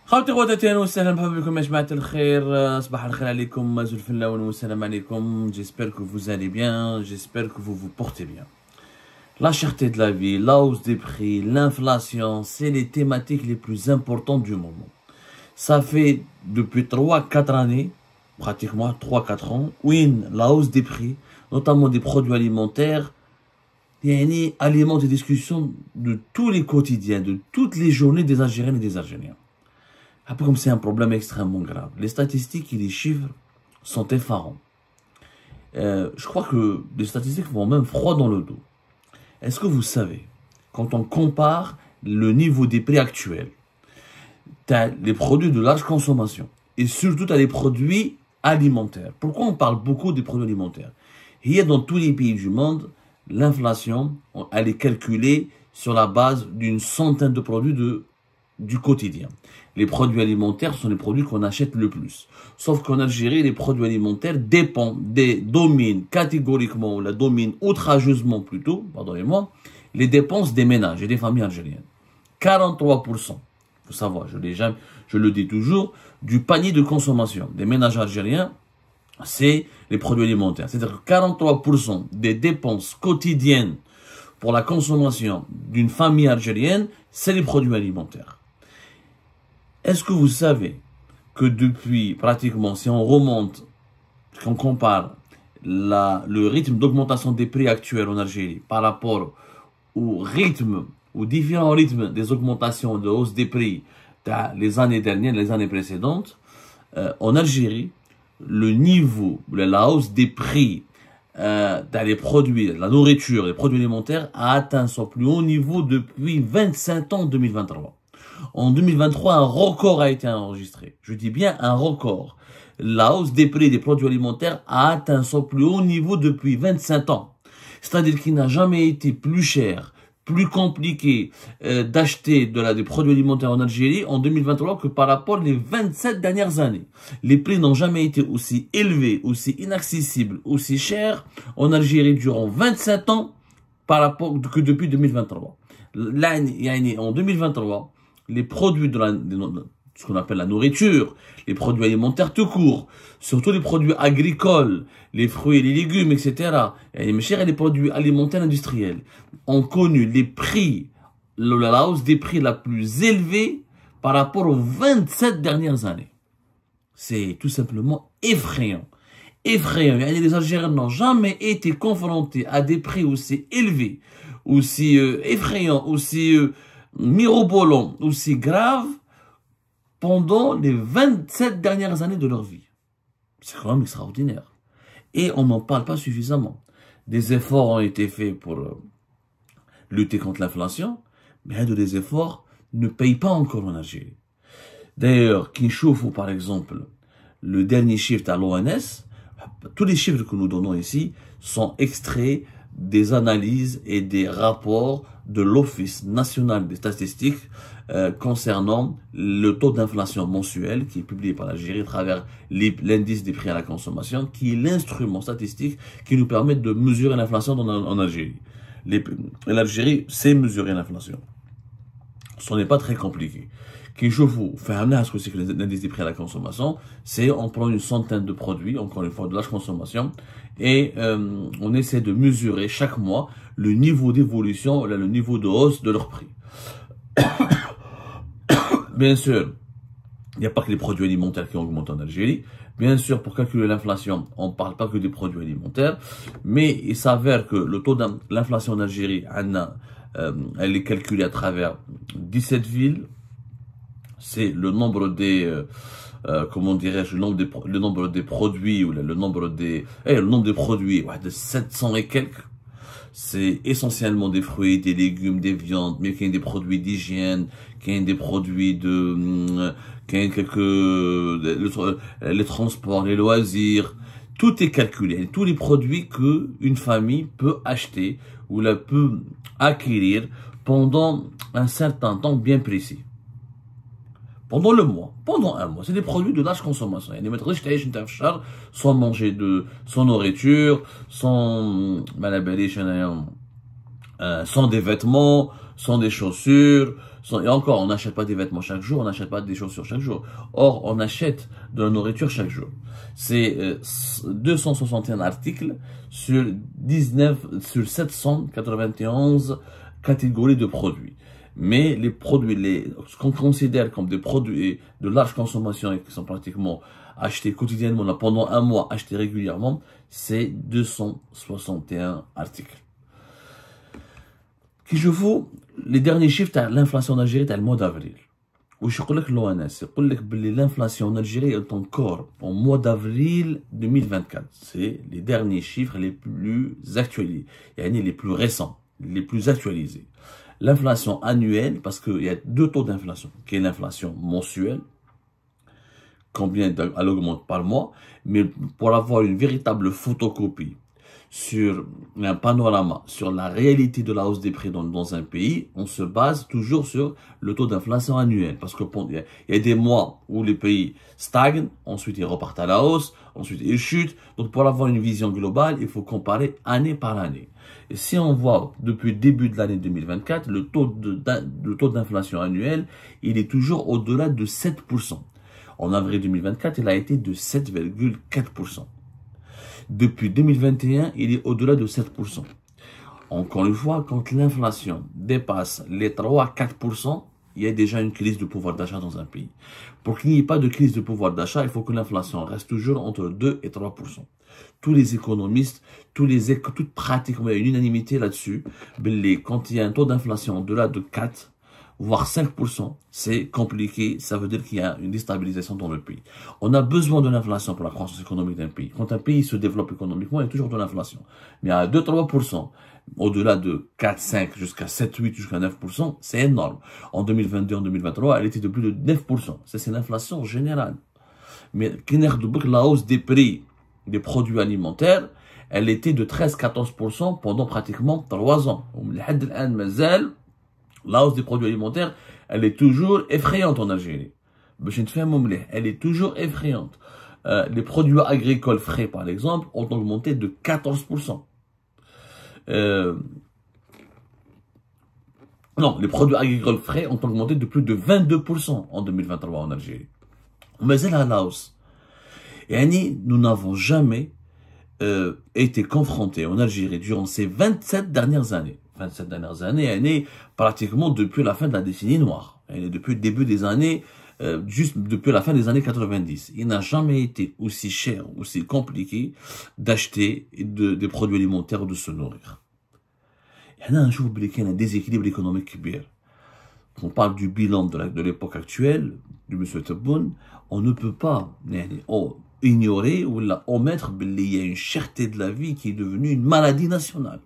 خوتي خواتاتي اهلا وسهلا مرحبا بكم يا جماعة الخير. صباح الخير عليكم زلف اللون والسلام عليكم. J'espère que vous allez bien, j'espère que vous vous portez bien. La cherté de la vie, la hausse des prix, l'inflation, c'est les thématiques les plus importantes du moment. Ça fait depuis 3-4 années, pratiquement 3-4 ans, oui, la hausse des prix, notamment des produits alimentaires, alimente des discussions de tous les quotidiens, de toutes les journées des Algériennes et des Algériens. Un peu comme c'est un problème extrêmement grave. Les statistiques et les chiffres sont effarants. Je crois que les statistiques vont même froid dans le dos. Est-ce que vous savez, quand on compare le niveau des prix actuels, tu as les produits de large consommation et surtout tu as les produits alimentaires. Pourquoi on parle beaucoup des produits alimentaires? Il y a dans tous les pays du monde, l'inflation, elle est calculée sur la base d'une centaine de produits du quotidien. Les produits alimentaires sont les produits qu'on achète le plus. Sauf qu'en Algérie, les produits alimentaires dominent catégoriquement, la dominent outrageusement plutôt, pardonnez-moi, les dépenses des ménages et des familles algériennes. 43%, faut savoir, je le dis toujours, du panier de consommation des ménages algériens, c'est les produits alimentaires. C'est-à-dire que 43% des dépenses quotidiennes pour la consommation d'une famille algérienne, c'est les produits alimentaires. Est-ce que vous savez que depuis pratiquement, si on remonte, si on compare le rythme d'augmentation des prix actuels en Algérie par rapport aux différents rythmes des augmentations de hausse des prix les années dernières, les années précédentes, en Algérie, le niveau, la hausse des prix dans les produits, la nourriture, les produits alimentaires a atteint son plus haut niveau depuis 25 ans en 2023. En 2023, un record a été enregistré. Je dis bien un record. La hausse des prix des produits alimentaires a atteint son plus haut niveau depuis 25 ans. C'est-à-dire qu'il n'a jamais été plus cher, plus compliqué d'acheter des produits alimentaires en Algérie en 2023 que par rapport aux 27 dernières années. Les prix n'ont jamais été aussi élevés, aussi inaccessibles, aussi chers en Algérie durant 27 ans que depuis 2023. Là, en 2023, les produits ce qu'on appelle la nourriture, les produits alimentaires tout court, surtout les produits agricoles, les fruits et les légumes, etc. Et les produits alimentaires industriels ont connu les prix, la hausse des prix la plus élevée par rapport aux 27 dernières années. C'est tout simplement effrayant. Effrayant. Les Algériens n'ont jamais été confrontés à des prix aussi élevés, aussi effrayants, aussi mirobolants, aussi graves pendant les 27 dernières années de leur vie. C'est quand même extraordinaire. Et on n'en parle pas suffisamment. Des efforts ont été faits pour lutter contre l'inflation, mais des efforts ne payent pas encore en Algérie. D'ailleurs, Kinchoufou, par exemple, le dernier chiffre à l'ONS, tous les chiffres que nous donnons ici sont extraits des analyses et des rapports de l'Office national des statistiques concernant le taux d'inflation mensuel qui est publié par l'Algérie à travers l'indice des prix à la consommation, qui est l'instrument statistique qui nous permet de mesurer l'inflation en Algérie. L'Algérie sait mesurer l'inflation. Ce n'est pas très compliqué. Kinchoufou fait amener à ce que c'est que l'indice des prix à la consommation, c'est on prend une centaine de produits, encore une fois de large consommation, et on essaie de mesurer chaque mois le niveau d'évolution, le niveau de hausse de leur prix. Bien sûr, il n'y a pas que les produits alimentaires qui augmentent en Algérie. Bien sûr, pour calculer l'inflation, on ne parle pas que des produits alimentaires, mais il s'avère que le taux de l'inflation en Algérie, elle est calculée à travers 17 villes. C'est le nombre des, comment dirais-je, le nombre des produits, ou le nombre des produits, de 700 et quelques. C'est essentiellement des fruits, des légumes, des viandes, mais qu'il y a des produits d'hygiène, qu'il y a des produits les transports, les loisirs. Tout est calculé. Tous les produits que une famille peut acheter ou peut acquérir pendant un certain temps bien précis. Pendant un mois, c'est des produits de large consommation. Sans manger sans nourriture, sans des vêtements, sans des chaussures, Et encore, on n'achète pas des vêtements chaque jour, on n'achète pas des chaussures chaque jour. Or, on achète de la nourriture chaque jour. C'est 261 articles sur 791 catégories de produits. Mais les produits, ce qu'on considère comme des produits de large consommation et qui sont pratiquement achetés quotidiennement, pendant un mois, achetés régulièrement, c'est 261 articles. Qui je vous les derniers chiffres de l'inflation en Algérie le mois d'avril. Où je dis que l'inflation en Algérie est encore au mois d'avril 2024. C'est les derniers chiffres les plus actualisés, les plus récents, les plus actualisés. L'inflation annuelle, parce qu'il y a deux taux d'inflation, qui est l'inflation mensuelle, combien elle augmente par mois, mais pour avoir une véritable photocopie sur un panorama, sur la réalité de la hausse des prix dans un pays, on se base toujours sur le taux d'inflation annuel. Parce qu'il y a des mois où les pays stagnent, ensuite ils repartent à la hausse, ensuite ils chutent. Donc pour avoir une vision globale, il faut comparer année par année. Et si on voit depuis le début de l'année 2024, le taux d'inflation annuel, il est toujours au-delà de 7%. En avril 2024, il a été de 7,4%. Depuis 2021, il est au-delà de 7%. Encore une fois, quand l'inflation dépasse les 3 à 4%, il y a déjà une crise de pouvoir d'achat dans un pays. Pour qu'il n'y ait pas de crise de pouvoir d'achat, il faut que l'inflation reste toujours entre 2 et 3%. Tous les économistes, toute pratiquement, il y a une unanimité là-dessus. Quand il y a un taux d'inflation au-delà de 4, voire 5%, c'est compliqué, ça veut dire qu'il y a une déstabilisation dans le pays. On a besoin de l'inflation pour la croissance économique d'un pays. Quand un pays se développe économiquement, il y a toujours de l'inflation. Mais à 2-3%, au-delà de 4, 5, jusqu'à 7, 8, jusqu'à 9%, c'est énorme. En 2022, en 2023, elle était de plus de 9%. Ça, c'est l'inflation générale. Mais la hausse des prix des produits alimentaires, elle était de 13-14% pendant pratiquement 3 ans. La hausse des produits alimentaires, elle est toujours effrayante en Algérie. Elle est toujours effrayante. Les produits agricoles frais, par exemple, ont augmenté de 14%. Non, les produits agricoles frais ont augmenté de plus de 22% en 2023 en Algérie. Mais elle a la hausse. Et nous n'avons jamais été confrontés en Algérie durant ces 27 dernières années. 27 dernières années, pratiquement depuis la fin de la décennie noire. Depuis le début des années, juste depuis la fin des années 90. Il n'a jamais été aussi cher, aussi compliqué d'acheter des produits alimentaires ou de se nourrir. Il y a un déséquilibre économique. On parle du bilan de l'époque actuelle, du M. Tebboune, on ne peut pas ignorer ou omettre qu'il y a une cherté de la vie qui est devenue une maladie nationale,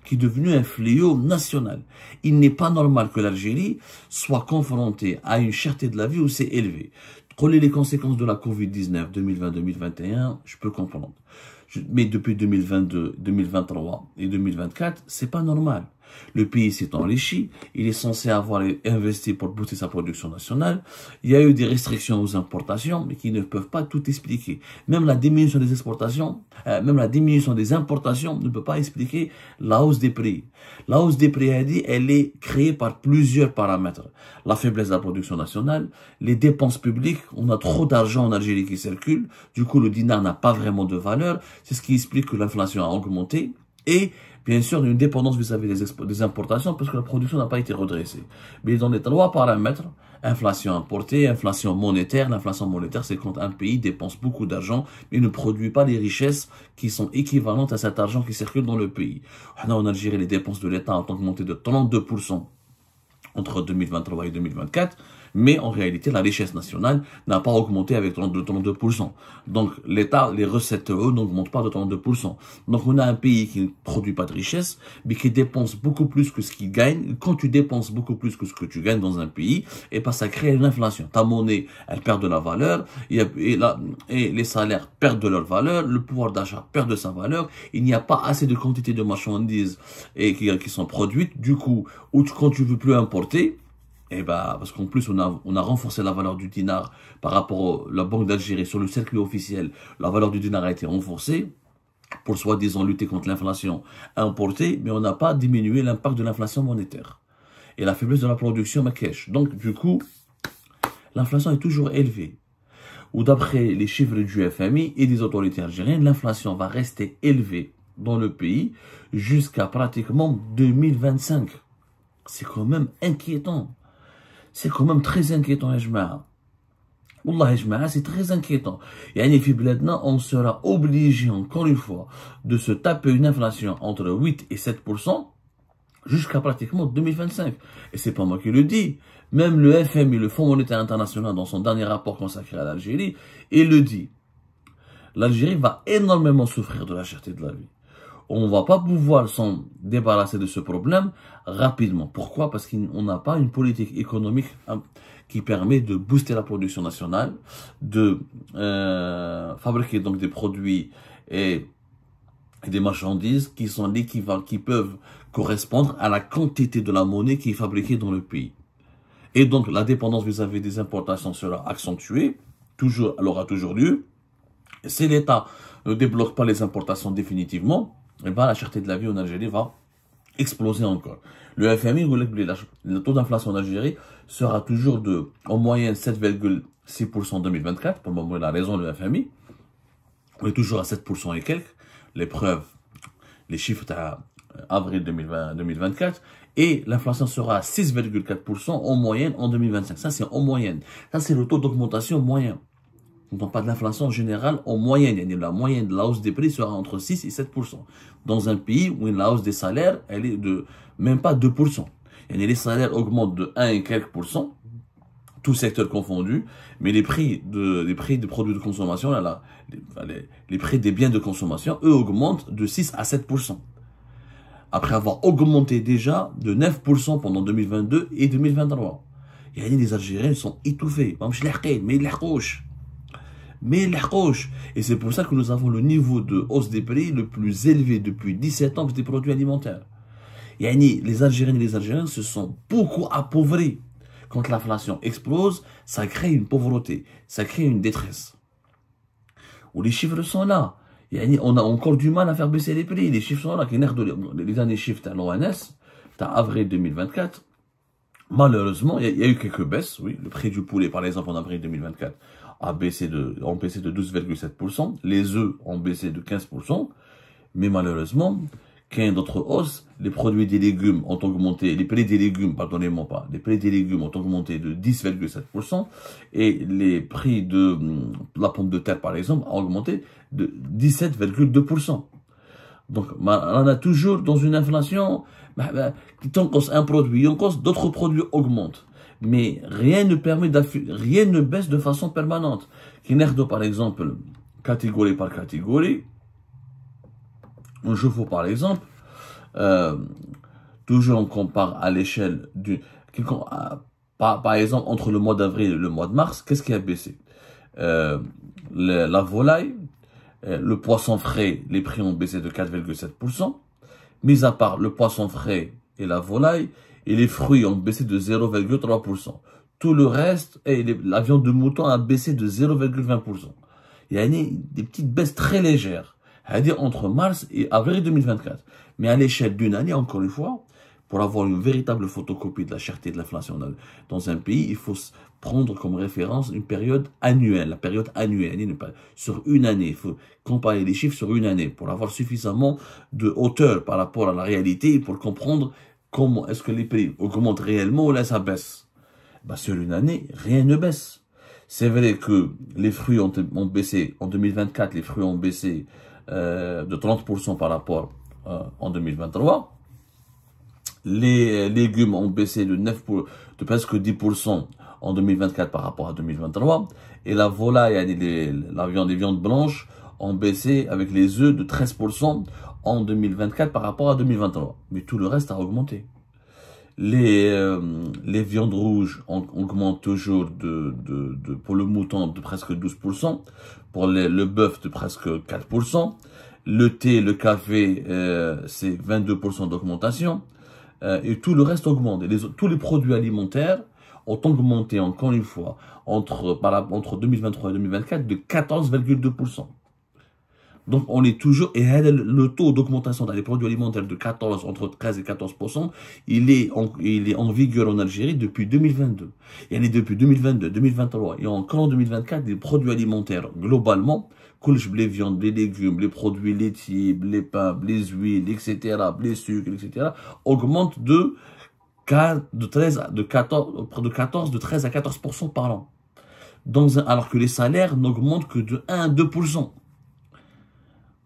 qui est devenu un fléau national. Il n'est pas normal que l'Algérie soit confrontée à une cherté de la vie aussi élevée. Coller les conséquences de la Covid-19 2020-2021, je peux comprendre. Mais depuis 2022, 2023 et 2024, c'est pas normal. Le pays s'est enrichi, il est censé avoir investi pour booster sa production nationale. Il y a eu des restrictions aux importations, mais qui ne peuvent pas tout expliquer. Même la diminution des exportations, même la diminution des importations ne peut pas expliquer la hausse des prix. La hausse des prix, elle est créée par plusieurs paramètres. La faiblesse de la production nationale, les dépenses publiques, on a trop d'argent en Algérie qui circule, du coup le dinar n'a pas vraiment de valeur, c'est ce qui explique que l'inflation a augmenté, et bien sûr, une dépendance vis-à-vis des importations parce que la production n'a pas été redressée. Mais dans les 3 paramètres, inflation importée, inflation monétaire. L'inflation monétaire, c'est quand un pays dépense beaucoup d'argent mais ne produit pas les richesses qui sont équivalentes à cet argent qui circule dans le pays. En Algérie, les dépenses de l'État ont augmenté de 32% entre 2023 et 2024. Mais en réalité, la richesse nationale n'a pas augmenté avec 32%. Donc, l'État, les recettes, eux, n'augmentent pas de 32%. Donc, on a un pays qui ne produit pas de richesse, mais qui dépense beaucoup plus que ce qu'il gagne. Quand tu dépenses beaucoup plus que ce que tu gagnes dans un pays, et ben, ça crée une inflation. Ta monnaie, elle perd de la valeur, et les salaires perdent de leur valeur, le pouvoir d'achat perd de sa valeur, il n'y a pas assez de quantité de marchandises qui sont produites. Du coup, quand tu veux plus importer, et bah, parce qu'en plus, on a renforcé la valeur du dinar par rapport à la Banque d'Algérie sur le circuit officiel. La valeur du dinar a été renforcée pour soi-disant lutter contre l'inflation importée, mais on n'a pas diminué l'impact de l'inflation monétaire. Et la faiblesse de la production, ma cash. Donc, du coup, l'inflation est toujours élevée. Ou d'après les chiffres du FMI et des autorités algériennes, l'inflation va rester élevée dans le pays jusqu'à pratiquement 2025. C'est quand même inquiétant. C'est quand même très inquiétant, Jma'a. Wallah, Jma'a, c'est très inquiétant. Yani, fi bladna, on sera obligé, encore une fois, de se taper une inflation entre 8 et 7% jusqu'à pratiquement 2025. Et c'est pas moi qui le dis. Même le FMI, le Fonds monétaire international, dans son dernier rapport consacré à l'Algérie, il le dit. L'Algérie va énormément souffrir de la cherté de la vie. On ne va pas pouvoir s'en débarrasser de ce problème rapidement. Pourquoi? Parce qu'on n'a pas une politique économique qui permet de booster la production nationale, de fabriquer donc des produits et des marchandises qui sont l'équivalent, qui peuvent correspondre à la quantité de la monnaie qui est fabriquée dans le pays. Et donc, la dépendance vis-à-vis des importations sera accentuée, toujours, elle aura toujours lieu. Et si l'État ne débloque pas les importations définitivement, eh ben, la cherté de la vie en Algérie va exploser encore. Le FMI, le taux d'inflation en Algérie sera toujours de, en moyenne, 7,6% en 2024. Pour le moment, il a raison, le FMI. On est toujours à 7% et quelques. Les preuves, les chiffres à avril 2024. Et l'inflation sera à 6,4% en moyenne en 2025. Ça, c'est en moyenne. Ça, c'est le taux d'augmentation moyen. On ne parle pas de l'inflation générale en moyenne. La moyenne de la hausse des prix sera entre 6 et 7%. Dans un pays où la hausse des salaires, elle est de même pas 2%. Les salaires augmentent de 1 et quelques %, tout secteur confondu, mais les prix des produits de consommation, les prix des biens de consommation, eux, augmentent de 6 à 7%. Après avoir augmenté déjà de 9% pendant 2022 et 2023. Les Algériens sont étouffés. Et c'est pour ça que nous avons le niveau de hausse des prix le plus élevé depuis 17 ans des produits alimentaires. Les Algériens et les Algériens se sont beaucoup appauvris. Quand l'inflation explose, ça crée une pauvreté, ça crée une détresse. Où les chiffres sont là. On a encore du mal à faire baisser les prix. Les chiffres sont là. Les derniers chiffres de l'ONS, avril 2024. Malheureusement, il y a eu quelques baisses. Oui, le prix du poulet, par exemple, en avril 2024, ont baissé de 12,7%. Les œufs ont baissé de 15%. Mais malheureusement, qu'il y a d'autres hausses, les produits des légumes ont augmenté, les prix des légumes, pardonnez-moi pas, les prix des légumes ont augmenté de 10,7% et les prix de la pomme de terre, par exemple, ont augmenté de 17,2%. Donc, on a toujours dans une inflation, tant qu'on un produit, d'autres produits augmentent. Mais rien ne permet rien ne baisse de façon permanente. Par exemple, catégorie par catégorie, un chevaux, par exemple, toujours on compare à l'échelle du... Par exemple, entre le mois d'avril et le mois de mars, qu'est-ce qui a baissé? La volaille, le poisson frais, les prix ont baissé de 4,7%. Mis à part le poisson frais et la volaille, et les fruits ont baissé de 0,3%. Tout le reste, et la viande de mouton a baissé de 0,20%. Il y a des petites baisses très légères. C'est-à-dire entre mars et avril 2024. Mais à l'échelle d'une année, encore une fois, pour avoir une véritable photocopie de la cherté de l'inflation dans un pays, il faut prendre comme référence une période annuelle, la période annuelle. Sur une année, il faut comparer les chiffres sur une année pour avoir suffisamment de hauteur par rapport à la réalité et pour comprendre comment est-ce que les prix augmentent réellement ou là ça baisse. Sur une année, rien ne baisse. C'est vrai que les fruits ont baissé, en 2024, les fruits ont baissé de 30% par rapport en 2023. Les légumes ont baissé de presque 10% en 2024 par rapport à 2023. Et la volaille, les viandes blanches ont baissé avec les œufs de 13% en 2024 par rapport à 2023. Mais tout le reste a augmenté. Les viandes rouges augmentent toujours pour le mouton de presque 12%, pour le bœuf de presque 4%, le thé, le café, c'est 22% d'augmentation, et tout le reste augmente. Tous les produits alimentaires ont augmenté encore une fois entre 2023 et 2024 de 14,2%. Donc, on est toujours, et le taux d'augmentation dans les produits alimentaires de 14, entre 13 et 14%, il est en vigueur en Algérie depuis 2022. Et depuis 2022, 2023 et encore en 2024, les produits alimentaires, globalement, les viandes, les légumes, les produits laitiers, les pains, les huiles, etc., les sucres, etc., augmentent de 13 à 14% par an. Alors que les salaires n'augmentent que de 1 à 2%.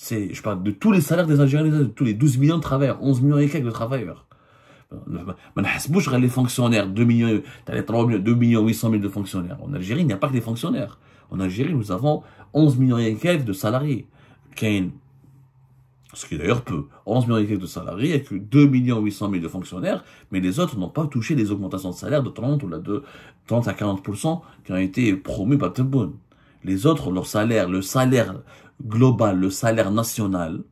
Je parle de tous les salaires des Algériens, de tous les 12 millions de travailleurs, 11 millions et quelques de travailleurs. Les fonctionnaires, 2 millions 800 000 de fonctionnaires. En Algérie, il n'y a pas que des fonctionnaires. En Algérie, nous avons 11 millions et quelques de salariés. Ce qui est d'ailleurs peu. 11 millions et quelques de salariés et que 2 800 000 de fonctionnaires, mais les autres n'ont pas touché les augmentations de salaire de 30 à 40% qui ont été promues par Tebboune. Les autres, leur salaire, le salaire global, le salaire national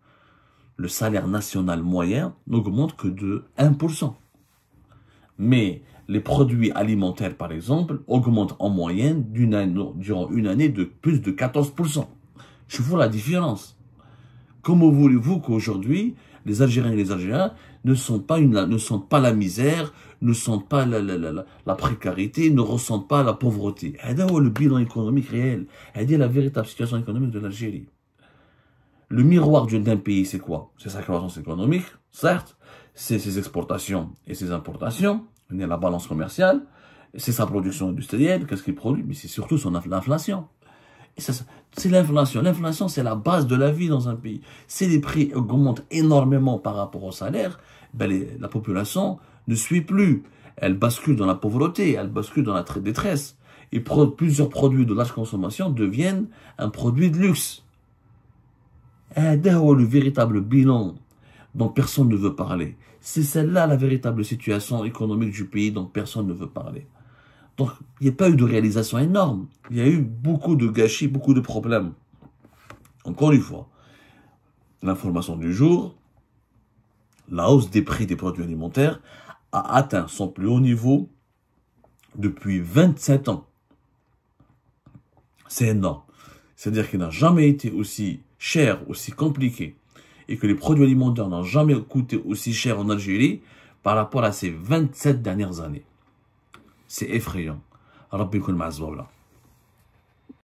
moyen n'augmente que de 1%. Mais les produits alimentaires, par exemple, augmentent en moyenne durant une année de plus de 14%. Je vois la différence. Comment voulez-vous qu'aujourd'hui, les Algériens et les Algériens ne sentent pas la misère, ne sentent pas la précarité, ne ressentent pas la pauvreté? C'est le bilan économique réel. C'est la véritable situation économique de l'Algérie. Le miroir d'un pays, c'est quoi? C'est sa croissance économique, certes. C'est ses exportations et ses importations. Il y a la balance commerciale. C'est sa production industrielle. Qu'est-ce qu'il produit? Mais c'est surtout l'inflation. C'est l'inflation. L'inflation, c'est la base de la vie dans un pays. Si les prix augmentent énormément par rapport au salaire, la population ne suit plus. Elle bascule dans la pauvreté, elle bascule dans la détresse. Et plusieurs produits de large consommation deviennent un produit de luxe. Le véritable bilan dont personne ne veut parler. C'est celle-là la véritable situation économique du pays dont personne ne veut parler. Donc, il n'y a pas eu de réalisation énorme. Il y a eu beaucoup de gâchis, beaucoup de problèmes. Encore une fois, l'information du jour, la hausse des prix des produits alimentaires a atteint son plus haut niveau depuis 27 ans. C'est énorme. C'est-à-dire qu'il n'a jamais été aussi cher, aussi compliqué, et que les produits alimentaires n'ont jamais coûté aussi cher en Algérie par rapport à ces 27 dernières années. C'est effrayant. Rabbi koun ma'azwawla.